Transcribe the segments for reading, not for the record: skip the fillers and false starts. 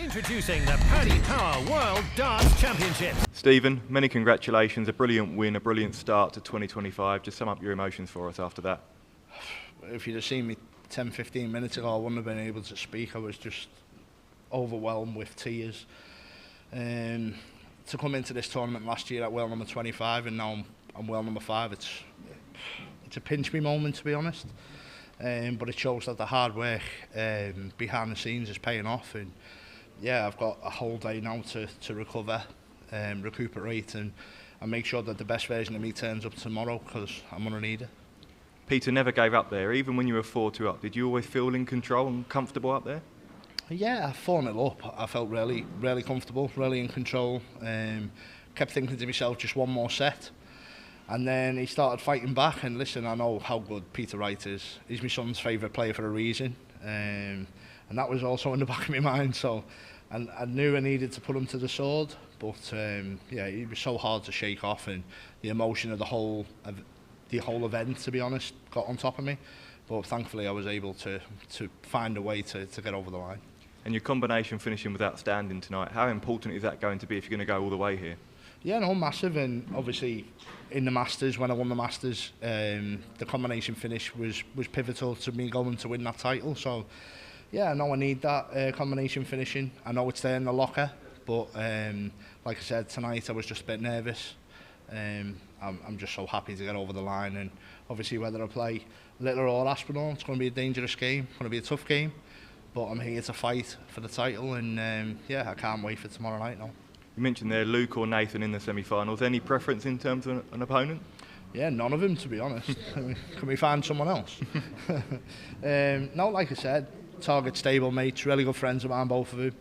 Introducing the Paddy Power World Darts Championship. Stephen, many congratulations. A brilliant win, a brilliant start to 2025. Just sum up your emotions for us after that. If you'd have seen me 10-15 minutes ago, I wouldn't have been able to speak. I was just overwhelmed with tears. To come into this tournament last year at world number 25 and now I'm world number 5, it's a pinch me moment, to be honest. But it shows that the hard work behind the scenes is paying off, and yeah, I've got a whole day now to recover, recuperate and make sure that the best version of me turns up tomorrow, because I'm going to need it. Peter never gave up there, even when you were 4-2 up. Did you always feel in control and comfortable up there? Yeah, 4-0 up, I felt really comfortable, really in control. Kept thinking to myself, just one more set. And then he started fighting back, and listen, I know how good Peter Wright is. He's my son's favourite player for a reason. And that was also in the back of my mind, so and I knew I needed to put him to the sword, but yeah, he was so hard to shake off, and the emotion of the whole event, to be honest, got on top of me. But thankfully I was able to find a way to get over the line. And your combination finishing was outstanding tonight. How important is that going to be if you're going to go all the way here? Yeah, no, massive. And obviously in the Masters, when I won the Masters, the combination finish was pivotal to me going to win that title. So yeah, I know I need that combination finishing. I know it's there in the locker, but like I said, tonight I was just a bit nervous. I'm just so happy to get over the line, and obviously whether I play Littler or Aspinall, it's going to be a dangerous game, it's going to be a tough game, but I'm here to fight for the title, and yeah, I can't wait for tomorrow night now. You mentioned there Luke or Nathan in the semi-finals. Any preference in terms of an opponent? Yeah, none of them, to be honest. Can we find someone else? No, like I said, target stable mates, really good friends of mine, both of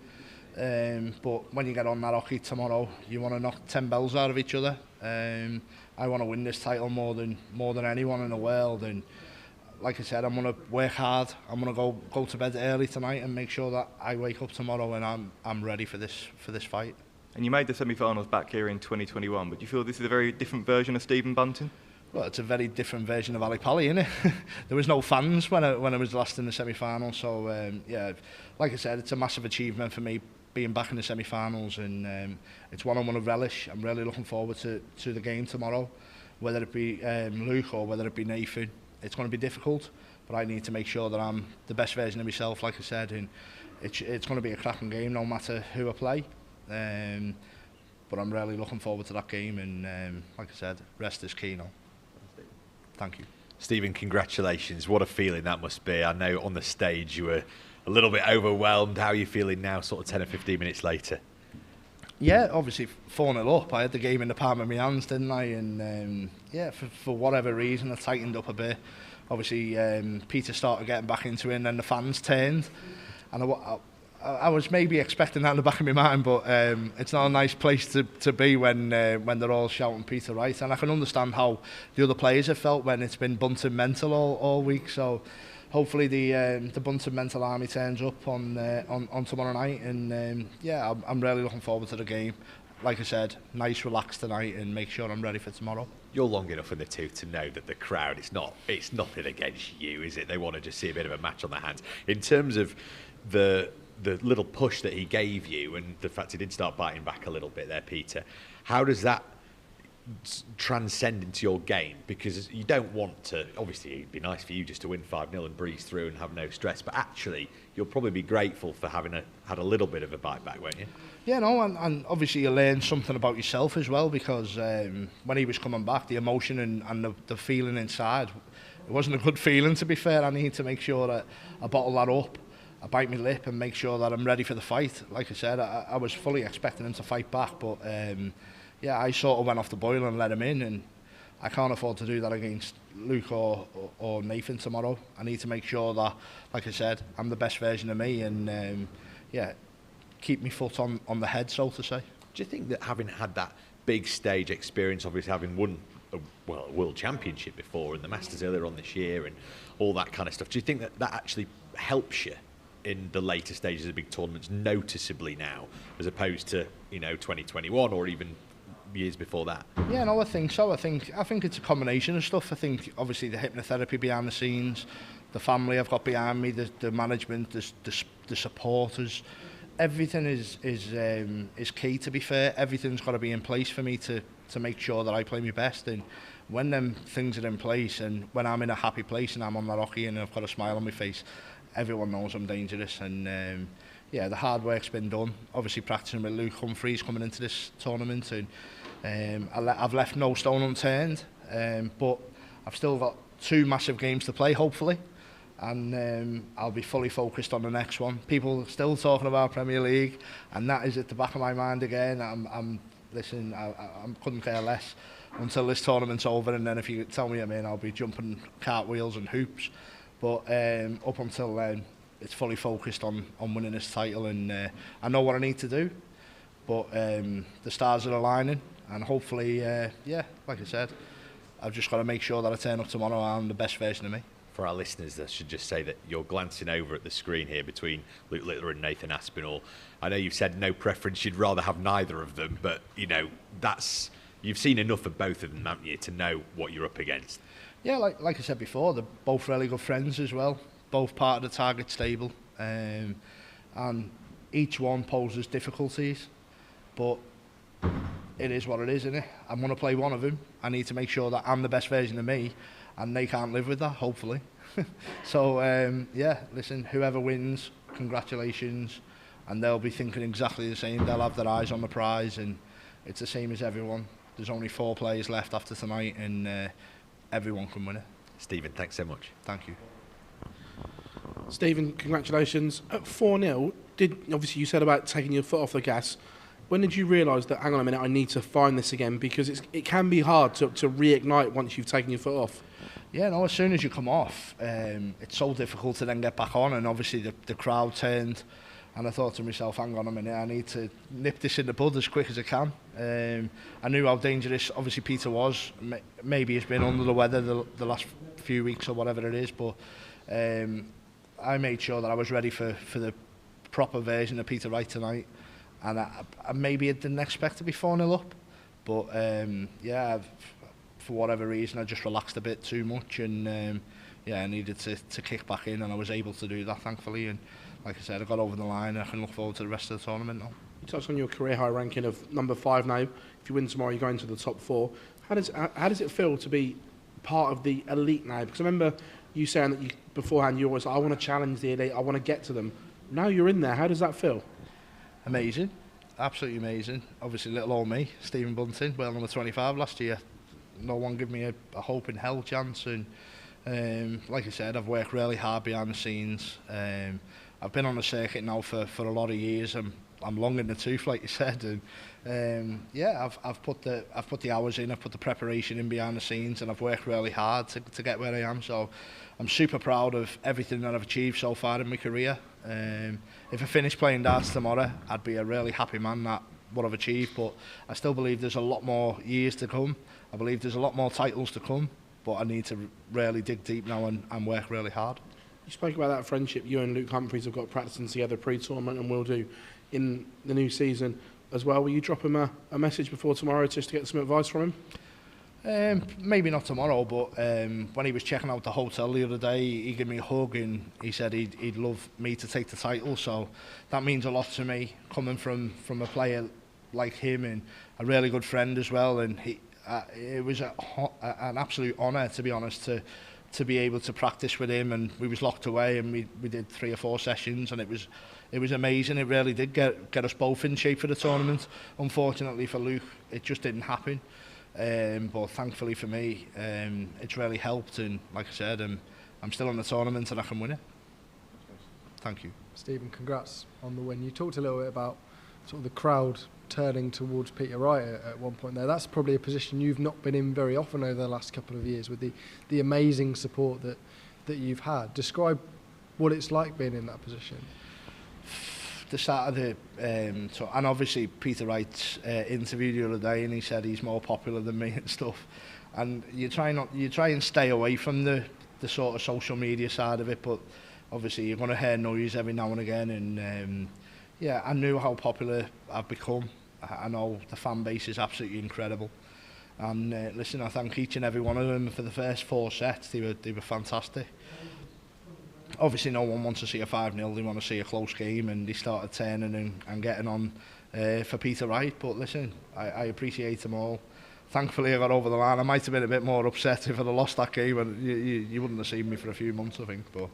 them. But when you get on that hockey tomorrow, you want to knock 10 bells out of each other. I want to win this title more than anyone in the world, and like I said, I'm going to work hard. I'm going to go to bed early tonight and make sure that I wake up tomorrow and I'm ready for this fight. And you made the semi-finals back here in 2021, but do you feel this is a very different version of Stephen Bunting? Well, it's a very different version of Ali Pally, isn't it? There was no fans when I was last in the semi-final, so yeah, like I said, it's a massive achievement for me being back in the semi-finals, and it's one I want to relish. I'm really looking forward to the game tomorrow, whether it be Luke or whether it be Nathan. It's going to be difficult, but I need to make sure that I'm the best version of myself, like I said, and it's going to be a cracking game no matter who I play. But I'm really looking forward to that game, and like I said, rest is key now. Thank you. Stephen, congratulations. What a feeling that must be. I know on the stage you were a little bit overwhelmed. How are you feeling now, sort of 10 or 15 minutes later? Yeah, obviously 4-0 up. I had the game in the palm of my hands, didn't I? And yeah, for whatever reason, I tightened up a bit. Obviously, Peter started getting back into it, and then the fans turned. And I was maybe expecting that in the back of my mind, but it's not a nice place to be when they're all shouting Peter Wright. And I can understand how the other players have felt when it's been Bunting mental all week. So hopefully the Bunting mental army turns up on tomorrow night. And yeah, I'm really looking forward to the game. Like I said, nice relax tonight and make sure I'm ready for tomorrow. You're long enough in the tooth to know that the crowd, it's nothing against you, is it? They want to just see a bit of a match on their hands. In terms of the little push that he gave you and the fact he did start biting back a little bit there, Peter, how does that transcend into your game? Because you don't want to, obviously it'd be nice for you just to win 5-0 and breeze through and have no stress, but actually you'll probably be grateful for having had a little bit of a bite back, won't you? Yeah, no, and obviously you learn something about yourself as well, because when he was coming back, the emotion and the feeling inside, it wasn't a good feeling, to be fair. I need to make sure that I bottle that up, I bite my lip and make sure that I'm ready for the fight. Like I said, I was fully expecting him to fight back, but yeah, I sort of went off the boil and let him in, and I can't afford to do that against Luke or Nathan tomorrow. I need to make sure that, like I said, I'm the best version of me, and yeah, keep my foot on the head, so to say. Do you think that having had that big stage experience, obviously having won a World Championship before and the Masters earlier on this year and all that kind of stuff, do you think that actually helps you in the later stages of big tournaments noticeably now, as opposed to 2021 or even years before that? Yeah, no, I think so. I think it's a combination of stuff. I think obviously the hypnotherapy behind the scenes, the family I've got behind me, the management, the supporters, everything is key. To be fair, everything's got to be in place for me to make sure that I play my best. And when them things are in place, and when I'm in a happy place and I'm on the rocky and I've got a smile on my face, everyone knows I'm dangerous. And yeah, the hard work's been done. Obviously practicing with Luke Humphries coming into this tournament, and I've left no stone unturned. But I've still got 2 massive games to play, hopefully. And I'll be fully focused on the next one. People are still talking about Premier League, and that is at the back of my mind again. Listen, I couldn't care less until this tournament's over, and then if you tell me I'm in, I'll be jumping cartwheels and hoops. But up until then, it's fully focused on winning this title, and I know what I need to do. But the stars are aligning, and hopefully, yeah, like I said, I've just got to make sure that I turn up tomorrow and I'm the best version of me. For our listeners, I should just say that you're glancing over at the screen here between Luke Littler and Nathan Aspinall. I know you've said no preference, you'd rather have neither of them, but you know, you've seen enough of both of them, haven't you, to know what you're up against? Yeah, like I said before, they're both really good friends as well, both part of the target stable, and each one poses difficulties, but it is what it is, isn't it? I'm going to play one of them. I need to make sure that I'm the best version of me, and they can't live with that, hopefully. So, yeah, listen, whoever wins, congratulations, and they'll be thinking exactly the same. They'll have their eyes on the prize, and it's the same as everyone. There's only 4 players left after tonight, and everyone can win it. Stephen, thanks so much. Thank you. Stephen, congratulations. At 4-0, obviously you said about taking your foot off the gas. When did you realise that, hang on a minute, I need to find this again? Because it can be hard to reignite once you've taken your foot off. Yeah, no, as soon as you come off, it's so difficult to then get back on, and obviously the crowd turned, and I thought to myself, hang on a minute, I need to nip this in the bud as quick as I can. I knew how dangerous, obviously, Peter was. Maybe he's been under the weather the last few weeks or whatever it is, but I made sure that I was ready for the proper version of Peter Wright tonight. And I maybe didn't expect to be 4-0 up, but yeah, for whatever reason, I just relaxed a bit too much, and yeah, I needed to kick back in, and I was able to do that, thankfully. And like I said, I got over the line, and I can look forward to the rest of the tournament now. You touched on your career high ranking of number 5 now. If you win tomorrow, you go into the top 4. How does it feel to be part of the elite now? Because I remember you saying that beforehand you always, I want to challenge the elite, I want to get to them. Now you're in there. How does that feel? Amazing, absolutely amazing. Obviously, little old me, Stephen Bunting, well number 25 last year. No one gave me a hope in hell chance, and like I said, I've worked really hard behind the scenes. I've been on the circuit now for a lot of years. I'm long in the tooth, like you said, and yeah, I've put the hours in, I've put the preparation in behind the scenes, and I've worked really hard to get where I am. So I'm super proud of everything that I've achieved so far in my career. If I finished playing darts tomorrow, I'd be a really happy man at what I've achieved, but I still believe there's a lot more years to come. I believe there's a lot more titles to come, but I need to really dig deep now and work really hard. You spoke about that friendship you and Luke Humphries have got practicing together pre-tournament and will do in the new season as well. Will you drop him a message before tomorrow just to get some advice from him? Maybe not tomorrow, but when he was checking out the hotel the other day, he gave me a hug and he said he'd love me to take the title. So that means a lot to me, coming from a player like him and a really good friend as well. And it was an absolute honour, to be honest, to be able to practice with him. And we was locked away and we did 3 or 4 sessions, and it was amazing. It really did get us both in shape for the tournament. Unfortunately for Luke, it just didn't happen. But thankfully for me, it's really helped, and like I said, I'm still in the tournament and I can win it. Thank you. Stephen, congrats on the win. You talked a little bit about sort of the crowd turning towards Peter Wright at one point there. That's probably a position you've not been in very often over the last couple of years, with the amazing support that you've had. Describe what it's like being in that position. The start of the and obviously Peter Wright's interview the other day, and he said he's more popular than me and stuff, and you try and stay away from the sort of social media side of it, but obviously you're going to hear noise every now and again, and yeah, I knew how popular I've become. I know the fan base is absolutely incredible, and listen, I thank each and every one of them for the first 4 sets. They were fantastic. obviously no one wants to see a 5-0, they want to see a close game, and they started turning and getting on for Peter Wright. But listen, I appreciate them all. Thankfully I got over the line. I might have been a bit more upset if I'd have lost that game, and you wouldn't have seen me for a few months, I think. But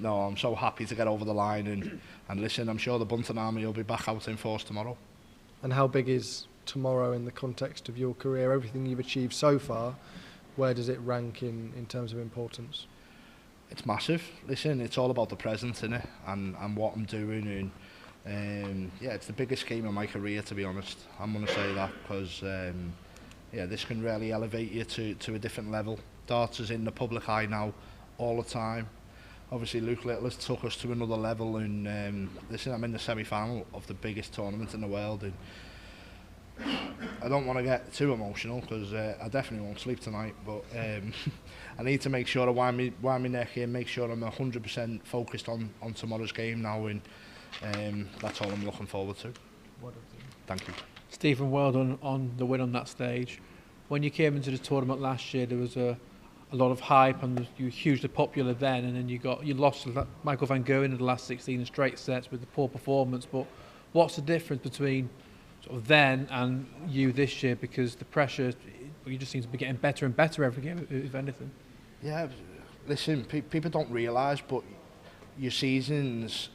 no, I'm so happy to get over the line, and listen, I'm sure the Bunting army will be back out in force tomorrow. And how big is tomorrow in the context of your career? Everything you've achieved so far, where does it rank in terms of importance? It's massive. Listen, it's all about the present, innit? And what I'm doing, and yeah, it's the biggest game of my career, to be honest. I'm going to say that because yeah, this can really elevate you to a different level. Darts is in the public eye now all the time. Obviously Luke Little has took us to another level, and listen, I'm in the semi-final of the biggest tournament in the world, and I don't want to get too emotional because I definitely won't sleep tonight, but I need to make sure I wind my neck in, make sure I'm 100% focused on tomorrow's game now, and that's all I'm looking forward to. Thank you. Stephen, well done on the win on that stage. When you came into the tournament last year, there was a lot of hype and you were hugely popular then, and then you lost Michael van Gerwen in the last 16 straight sets with the poor performance. But what's the difference between sort of then and you this year? Because the pressure, you just seem to be getting better and better every game, if anything. Yeah, listen, people don't realise, but your season's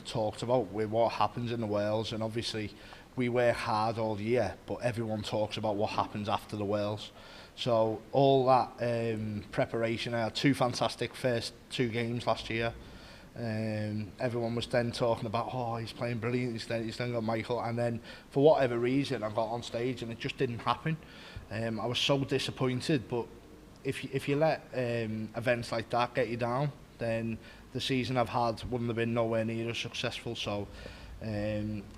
talked about with what happens in the Worlds, and obviously we work hard all year, but everyone talks about what happens after the Worlds. So all that preparation, I had 2 fantastic first 2 games last year. Everyone was then talking about, oh, he's playing brilliant, he's then got Michael, and then for whatever reason I got on stage and it just didn't happen. I was so disappointed, but if you let events like that get you down, then the season I've had wouldn't have been nowhere near as successful. So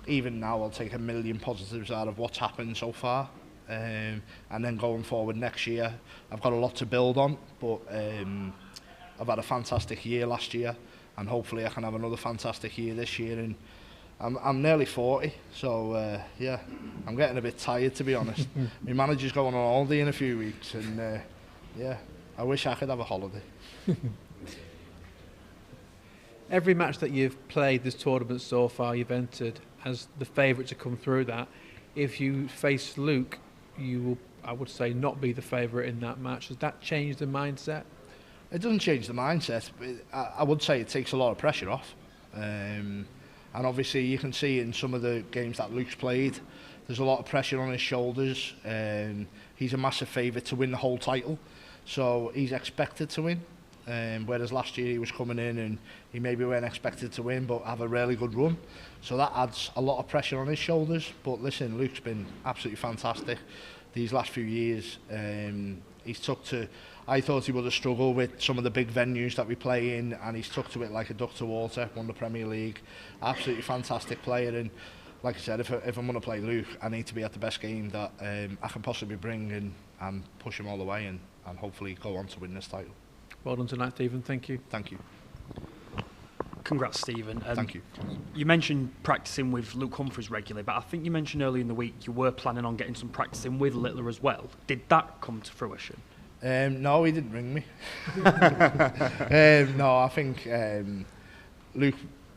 even now I'll take a million positives out of what's happened so far, and then going forward next year I've got a lot to build on, but I've had a fantastic year last year, and hopefully I can have another fantastic year this year. And I'm nearly 40, so yeah, I'm getting a bit tired, to be honest. My manager's going on holiday in a few weeks, and yeah, I wish I could have a holiday. Every match that you've played this tournament so far, you've entered as the favourite to come through that. If you face Luke, you will, I would say, not be the favourite in that match. Does that change the mindset? It doesn't change the mindset, but I would say it takes a lot of pressure off. And obviously you can see in some of the games that Luke's played, there's a lot of pressure on his shoulders. He's a massive favourite to win the whole title, so he's expected to win. Whereas last year he was coming in and he maybe weren't expected to win but have a really good run, so that adds a lot of pressure on his shoulders. But listen, Luke's been absolutely fantastic these last few years. He's took to, I thought he would have struggled with some of the big venues that we play in, and he's took to it like a duck to water, won the Premier League. Absolutely fantastic player, and like I said, if I'm going to play Luke, I need to be at the best game that I can possibly bring, and push him all the way, and hopefully go on to win this title. Well done tonight, Stephen. Thank you. Thank you. Congrats, Stephen. Thank you. You mentioned practicing with Luke Humphries regularly, but I think you mentioned earlier in the week you were planning on getting some practicing with Littler as well. Did that come to fruition? No, he didn't ring me. No, I think Luke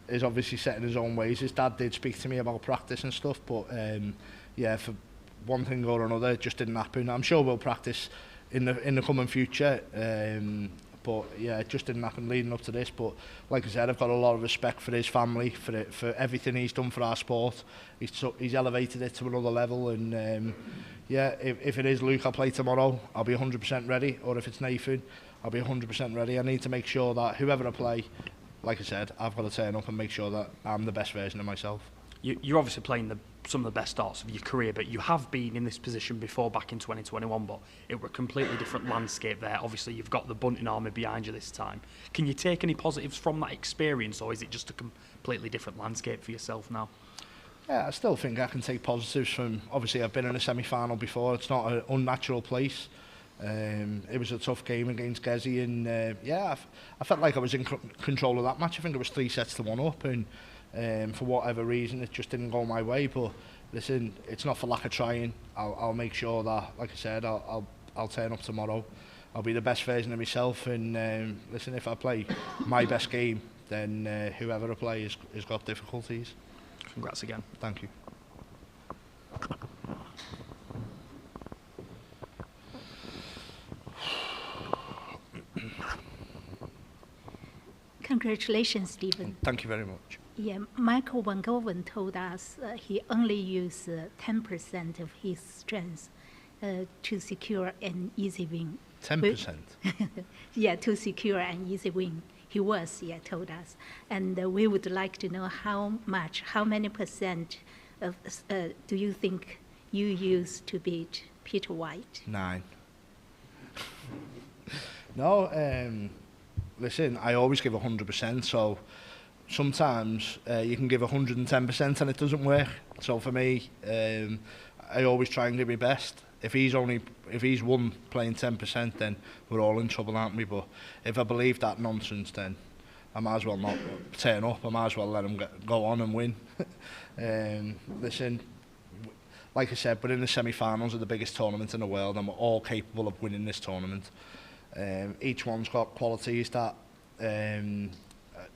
is obviously set in his own ways. His dad did speak to me about practice and stuff, but yeah, for one thing or another, it just didn't happen. I'm sure we'll practice in the coming future, but yeah, it just didn't happen leading up to this. But like I said, I've got a lot of respect for his family, for everything he's done for our sport. He's elevated it to another level, and yeah, if it is Luke I play tomorrow, I'll be 100% ready, or if it's Nathan, I'll be 100% ready. I need to make sure that whoever I play, like I said, I've got to turn up and make sure that I'm the best version of myself. You're obviously playing some of the best starts of your career, but you have been in this position before back in 2021, but it were a completely different landscape there. Obviously, you've got the Bunting army behind you this time. Can you take any positives from that experience, or is it just a completely different landscape for yourself now? Yeah, I still think I can take positives from, obviously I've been in a semi-final before. It's not an unnatural place. It was a tough game against Gezi, and yeah, I felt like I was in control of that match. I think it was 3-1 up, and for whatever reason it just didn't go my way. But listen, it's not for lack of trying. I'll make sure that, like I said, I'll turn up tomorrow. I'll be the best version of myself. And listen, if I play my best game, then whoever I play has got difficulties. Congrats again. Thank you. Congratulations, Stephen. Thank you very much. Yeah, Michael Van Gerwen told us he only used 10% of his strength to secure an easy win. 10%? Yeah, to secure an easy win. He told us. And we would like to know how many percent of, do you think you used to beat Peter White? 9. No, listen, I always give 100%, so sometimes you can give 110% and it doesn't work. So for me, I always try and give my best. If he's won playing 10%, then we're all in trouble, aren't we? But if I believe that nonsense, then I might as well not turn up. I might as well let him go on and win. Listen, like I said, we're in the semi-finals of the biggest tournament in the world, and we're all capable of winning this tournament. Each one's got qualities that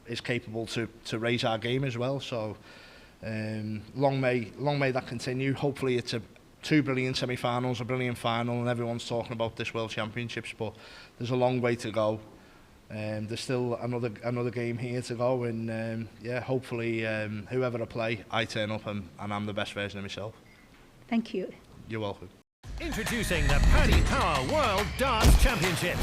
is capable to raise our game as well. So long may that continue. Hopefully it's two brilliant semi-finals, a brilliant final, and everyone's talking about this World Championships, but there's a long way to go. There's still another game here to go, and hopefully whoever I play, I turn up and I'm the best version of myself. Thank you. You're welcome. Introducing the Paddy Power World Darts Championships.